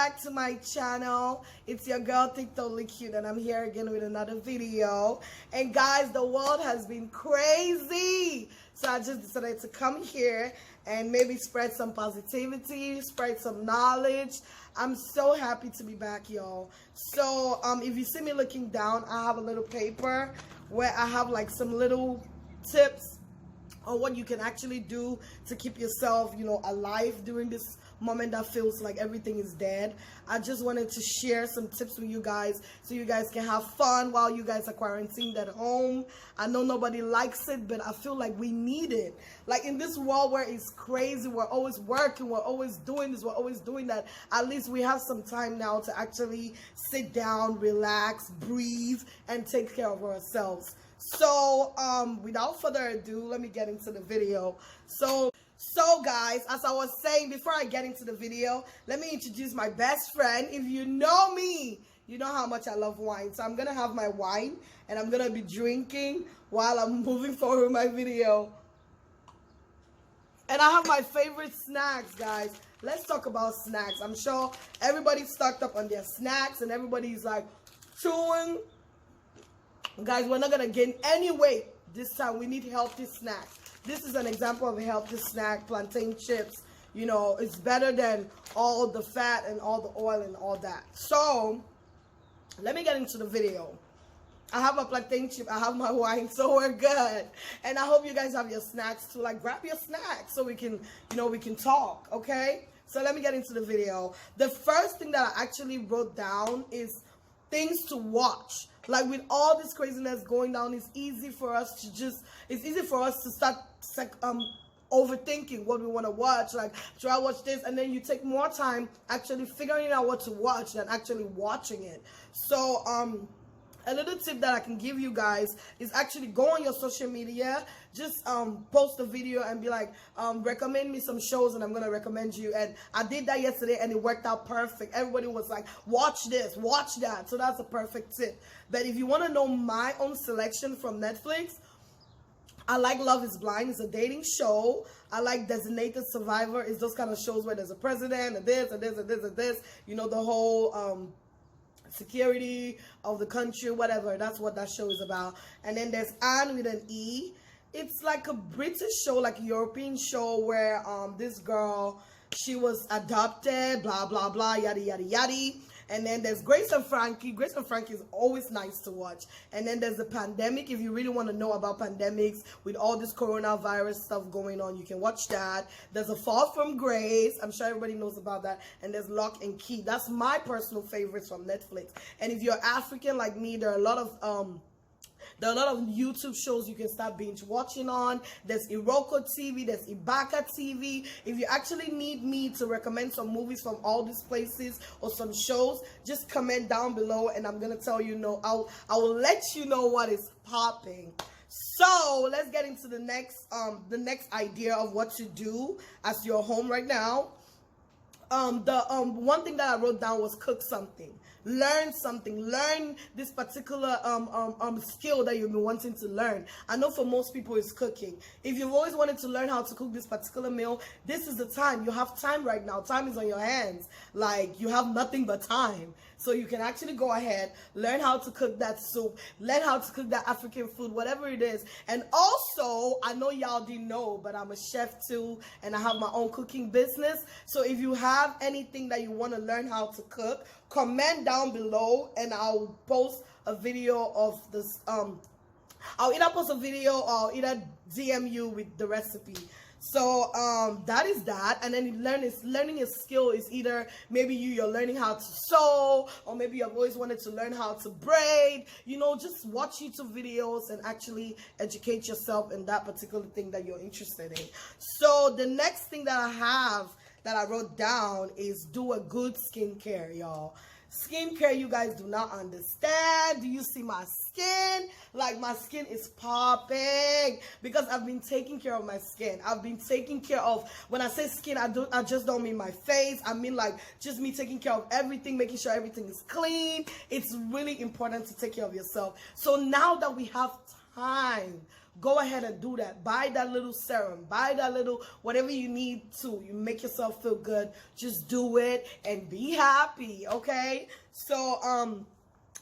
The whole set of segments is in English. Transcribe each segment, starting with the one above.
back to my channel. It's your girl TikTok Cute, and I'm here again with another video. And guys, the world has been crazy, so I just decided to come here and maybe spread some positivity, spread some knowledge. I'm so happy to be back, y'all. So if you see me looking down, I have a little paper where I have like some little tips on what you can actually do to keep yourself, alive during this moment that feels like everything is dead. I just wanted to share some tips with you guys so you guys can have fun while you guys are quarantined at home. I know nobody likes it, but I feel like we need it. Like in this world where it's crazy, we're always working, we're always doing this, we're always doing that. At least we have some time now to actually sit down, relax, breathe, and take care of ourselves. So without further ado, let me get into the video. So guys, as I was saying, before I get into the video, let me introduce my best friend. If you know me, you know how much I love wine. So I'm gonna have my wine and I'm gonna be drinking while I'm moving forward with my video. And I have my favorite snacks, guys. Let's talk about snacks. I'm sure everybody's stocked up on their snacks and everybody's like chewing. Guys, we're not gonna gain any weight this time. We need healthy snacks. This is an example of a healthy snack, plantain chips. It's better than all the fat and all the oil and all that. So let me get into the video. I have a plantain chip, I have my wine, so we're good. And I hope you guys have your snacks too. Like, grab your snacks so we can, we can talk, okay? So let me get into the video. The first thing that I actually wrote down is things to watch. Like, with all this craziness going down, it's easy for us to start overthinking what we want to watch. Like, should I watch this? And then you take more time actually figuring out what to watch than actually watching it. So a little tip that I can give you guys is actually go on your social media, just post a video and be like, recommend me some shows and I'm gonna recommend you. And I did that yesterday and it worked out perfect. Everybody was like, watch this, watch that. So that's a perfect tip. But if you want to know my own selection from Netflix, I like Love is Blind. It's a dating show. I like Designated Survivor. It's those kind of shows where there's a president and this and this and this and this. The whole security of the country, whatever. That's what that show is about. And then there's Anne with an E. It's like a British show, like a European show where this girl, she was adopted, blah blah blah, yada yada yada. And then there's Grace and Frankie. Grace and Frankie is always nice to watch. And then there's the pandemic. If you really want to know about pandemics with all this coronavirus stuff going on, you can watch that. There's A Fall from Grace. I'm sure everybody knows about that. And there's Lock and Key. That's my personal favorites from Netflix. And if you're African like me, there are a lot of YouTube shows you can start binge watching on. There's Iroko TV, there's Ibaka TV. If you actually need me to recommend some movies from all these places or some shows, just comment down below and I'm gonna tell you. I will let you know what is popping. So let's get into the next idea of what to do as you're home right now. One thing that I wrote down was cook something. Learn something. Learn this particular skill that you've been wanting to learn. I know for most people it's cooking. If you've always wanted to learn how to cook this particular meal, this is the time. You have time right now. Time is on your hands. Like, you have nothing but time. So you can actually go ahead, learn how to cook that soup, learn how to cook that African food, whatever it is. And also, I know y'all didn't know, but I'm a chef too, and I have my own cooking business. So if you have anything that you want to learn how to cook, comment down below and I'll post a video of this. I'll either post a video or either DM you with the recipe. So that is that. And then learning a skill is either maybe you're learning how to sew, or maybe you've always wanted to learn how to braid. Just watch YouTube videos and actually educate yourself in that particular thing that you're interested in. So the next thing that I have that I wrote down is do a good skincare, y'all. Skincare, you guys do not understand. Do you see my skin? Like, my skin is popping because I've been taking care of my skin. I've been taking care of, when I say skin, I just don't mean my face. I mean like just me taking care of everything, making sure everything is clean. It's really important to take care of yourself. So now that we have time go ahead and do that. Buy that little serum, buy that little whatever you need to. You make yourself feel good. Just do it and be happy, okay? So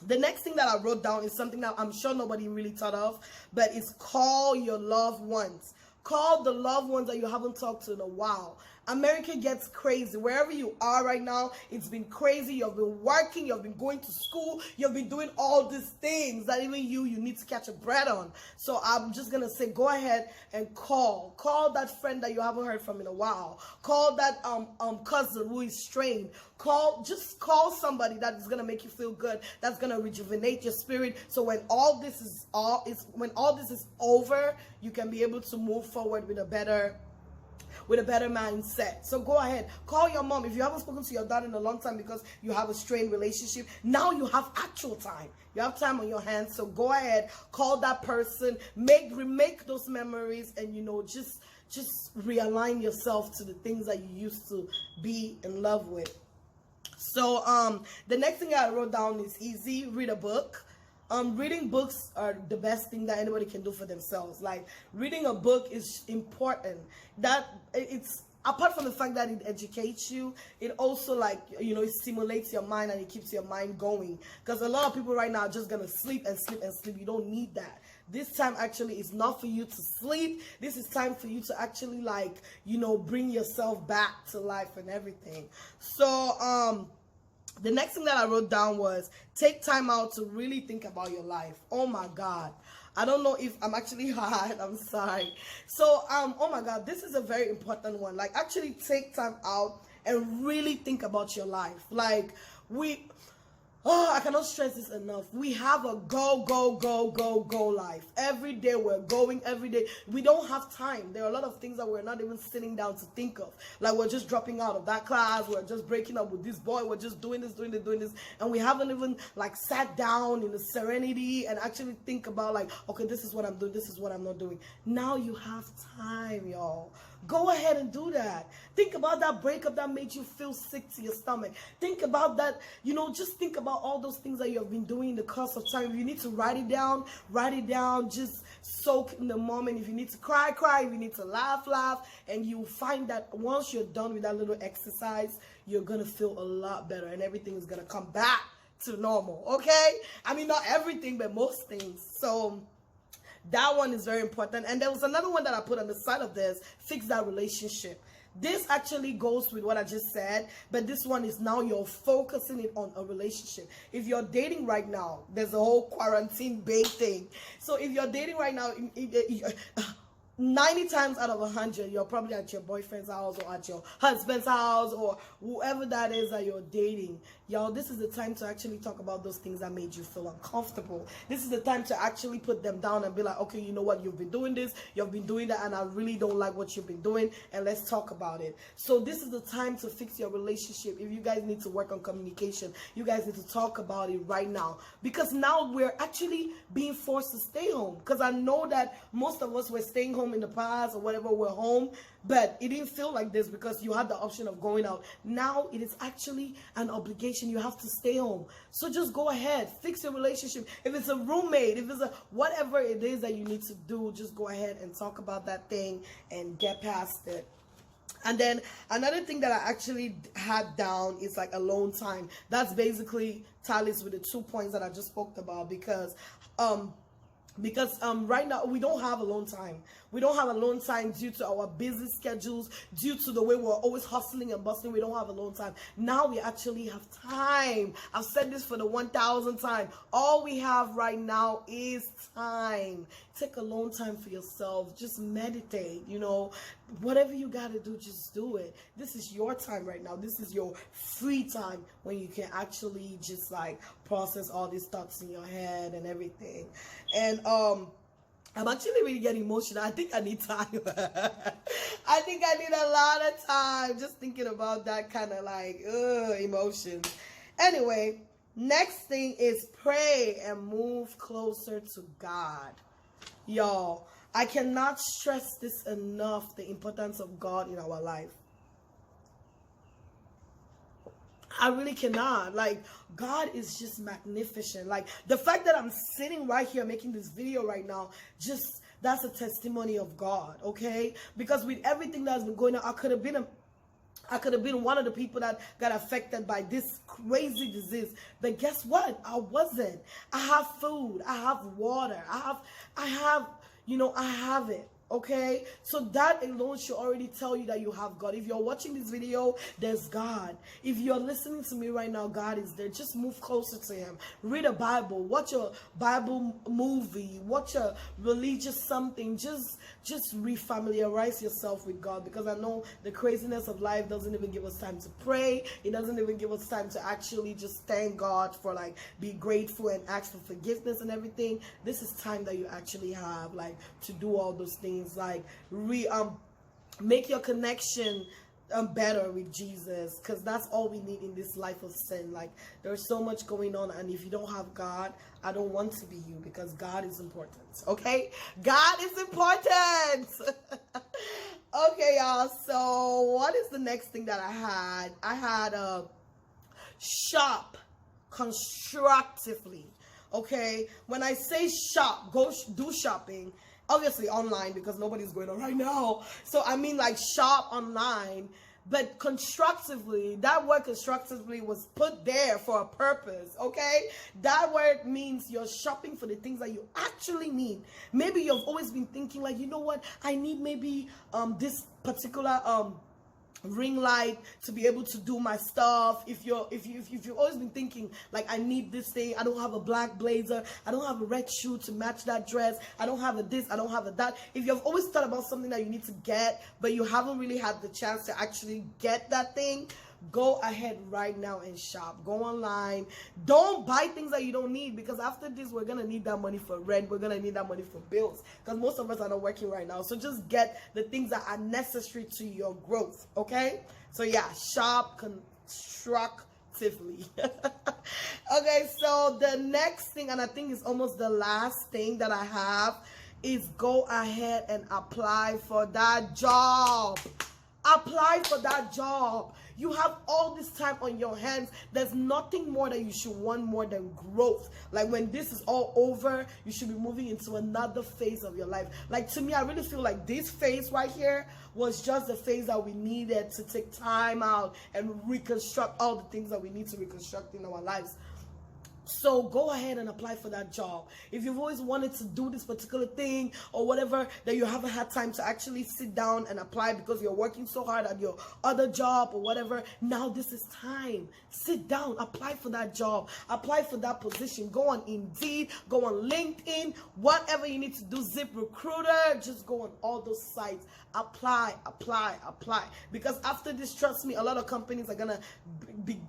the next thing that I wrote down is something that I'm sure nobody really thought of, but it's call your loved ones. Call the loved ones that you haven't talked to in a while. America gets crazy. Wherever you are right now, it's been crazy. You've been working, you've been going to school, you've been doing all these things that even you need to catch a breath on. So I'm just going to say, go ahead and call. Call that friend that you haven't heard from in a while. Call that cousin who is strained. Just call somebody that is going to make you feel good, that's going to rejuvenate your spirit. So when all this is over, you can be able to move forward with a better mindset. So go ahead, call your mom. If you haven't spoken to your dad in a long time because you have a strained relationship, now you have actual time. You have time on your hands. So go ahead, call that person, remake those memories, and just realign yourself to the things that you used to be in love with. So the next thing I wrote down is easy. Read a book. Reading books are the best thing that anybody can do for themselves. Like, reading a book is important. That it's apart from the fact that it educates you, it also, it stimulates your mind and it keeps your mind going. Because a lot of people right now are just gonna sleep and sleep and sleep. You don't need that. This time actually is not for you to sleep. This is time for you to actually bring yourself back to life and everything. So the next thing that I wrote down was take time out to really think about your life. Oh my God. I don't know if I'm actually hot. I'm sorry. So, oh my God, this is a very important one. Like, actually take time out and really think about your life. Like, I cannot stress this enough. We have a go life. Every day we're going, every day. We don't have time. There are a lot of things that we're not even sitting down to think of. Like, we're just dropping out of that class. We're just breaking up with this boy. We're just doing this. And we haven't even sat down in the serenity and actually think about okay, this is what I'm doing. This is what I'm not doing. Now you have time, y'all. Go ahead and do that. Think about that breakup that made you feel sick to your stomach. Think about that, just think about all those things that you have been doing in the course of time. If you need to write it down, just soak in the moment. If you need to cry. If you need to laugh. And you'll find that once you're done with that little exercise, you're going to feel a lot better and everything is going to come back to normal, okay? I mean, not everything, but most things. So that one is very important. And there was another one that I put on the side of this, fix that relationship. This actually goes with what I just said, but this one is now you're focusing it on a relationship. If you're dating right now, there's a whole quarantine babe thing. So if you're dating right now, 90 times out of 100, you're probably at your boyfriend's house or at your husband's house or whoever that is that you're dating. Y'all, this is the time to actually talk about those things that made you feel uncomfortable. This is the time to actually put them down and be like, okay, you know what? You've been doing this, you've been doing that, and I really don't like what you've been doing, and let's talk about it. So this is the time to fix your relationship. If you guys need to work on communication, you guys need to talk about it right now. Because now we're actually being forced to stay home. Because I know that most of us were staying home in the past or whatever, we're home, but it didn't feel like this because you had the option of going out. Now it is actually an obligation. You have to stay home. So just go ahead, fix your relationship. If it's a roommate, if it's whatever it is that you need to do, just go ahead and talk about that thing and get past it. And then another thing that I actually had down is alone time. That's basically tallies with the 2 points that I just spoke about because right now we don't have alone time. We don't have alone time due to our busy schedules, due to the way we're always hustling and bustling. We don't have alone time. Now we actually have time. I've said this for the 1,000th time. All we have right now is time. Take alone time for yourself. Just meditate, whatever you got to do, just do it. This is your time right now. This is your free time when you can actually just process all these thoughts in your head and everything. And I'm actually really getting emotional. I think I need time. I think I need a lot of time just thinking about that kind of emotions. Anyway, next thing is pray and move closer to God. Y'all, I cannot stress this enough, the importance of God in our life. I really cannot. God is just magnificent. The fact that I'm sitting right here making this video right now just that's a testimony of God, okay? Because with everything that's been going on, I could have been one of the people that got affected by this crazy disease. But guess what? I wasn't. I have food. I have water. I have it. Okay, so that alone should already tell you that you have God. If you're watching this video, there's God. If you're listening to me right now, God is there. Just move closer to him. Read a Bible. Watch a Bible movie. Watch a religious something. Just refamiliarize yourself with God, because I know the craziness of life doesn't even give us time to pray. It doesn't even give us time to actually just thank God for, like, be grateful and ask for forgiveness and everything. This is time that you actually have, like, to do all those things. Like make your connection better with Jesus, because that's all we need in this life of sin. Like, there's so much going on, and if you don't have God, I don't want to be you, because God is important. Okay, God is important. Okay, y'all, so what is the next thing that I had shop constructively. Okay, when I say shop, go do shopping, obviously online, because nobody's going on right now. So I mean, like, shop online, but constructively. That word constructively was put there for a purpose, okay? That word means you're shopping for the things that you actually need. Maybe you've always been thinking, like, you know what, I need maybe this particular ring light to be able to do my stuff. If you've always been thinking, like, I need this thing, I don't have a black blazer, I don't have a red shoe to match that dress, I don't have a this, I don't have a that. If you've always thought about something that you need to get, but you haven't really had the chance to actually get that thing, go ahead right now and shop. Go online. Don't buy things that you don't need, because after this, we're gonna need that money for rent. We're gonna need that money for bills, because most of us are not working right now. So just get the things that are necessary to your growth, okay? So yeah, shop constructively. Okay, so the next thing, and I think it's almost the last thing that I have, is go ahead and apply for that job. Apply for that job. You have all this time on your hands. There's nothing more that you should want more than growth. Like, when this is all over, you should be moving into another phase of your life. Like, to me, I really feel like this phase right here was just the phase that we needed to take time out and reconstruct all the things that we need to reconstruct in our lives. So go ahead and apply for that job. If you've always wanted to do this particular thing or whatever, that you haven't had time to actually sit down and apply because you're working so hard at your other job or whatever, now this is time. Sit down, apply for that job, apply for that position. Go on Indeed, go on LinkedIn, whatever you need to do, ZipRecruiter, just go on all those sites. Apply, apply, apply. Because after this, trust me, a lot of companies are going to be...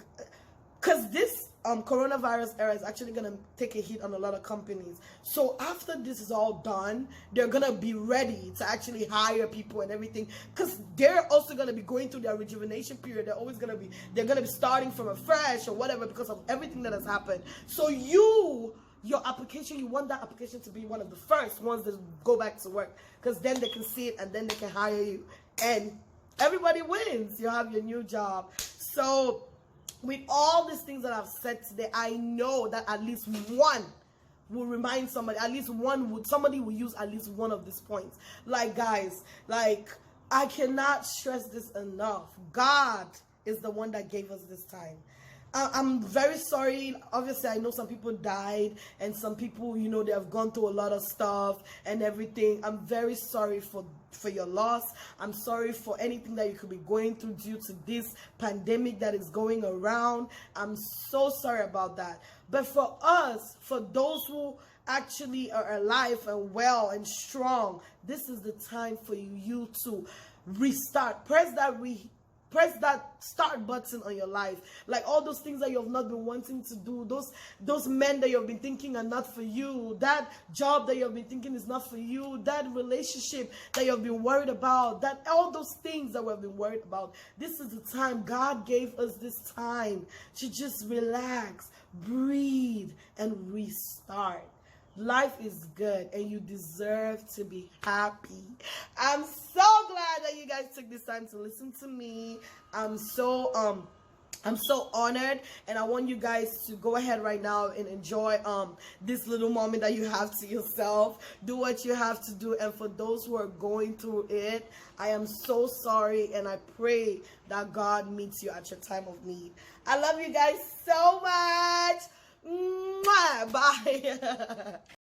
Because this coronavirus era is actually going to take a hit on a lot of companies. So after this is all done, they're going to be ready to actually hire people and everything. Because they're also going to be going through their rejuvenation period. They're going to be starting from afresh or whatever because of everything that has happened. So your application, you want that application to be one of the first ones that go back to work. Because then they can see it and then they can hire you. And everybody wins. You have your new job. So... with all these things that I've said today, I know that at least one will remind somebody, somebody will use at least one of these points. Like, guys, like, I cannot stress this enough. God is the one that gave us this time. I'm very sorry. Obviously, I know some people died and some people, you know, they have gone through a lot of stuff and everything. I'm very sorry for your loss. I'm sorry for anything that you could be going through due to this pandemic that is going around. I'm so sorry about that. But for us, for those who actually are alive and well and strong, this is the time for you to restart. Press that start button on your life. Like, all those things that you have not been wanting to do, those men that you have been thinking are not for you, that job that you have been thinking is not for you, that relationship that you have been worried about, that all those things that we have been worried about, this is the time. God gave us this time to just relax, breathe, and restart. Life is good and you deserve to be happy. I'm so glad that you guys took this time to listen to me. I'm so I'm so honored, and I want you guys to go ahead right now and enjoy this little moment that you have to yourself. Do what you have to do, and for those who are going through it, I am so sorry, and I pray that God meets you at your time of need. I love you guys so much. Mwah! Bye.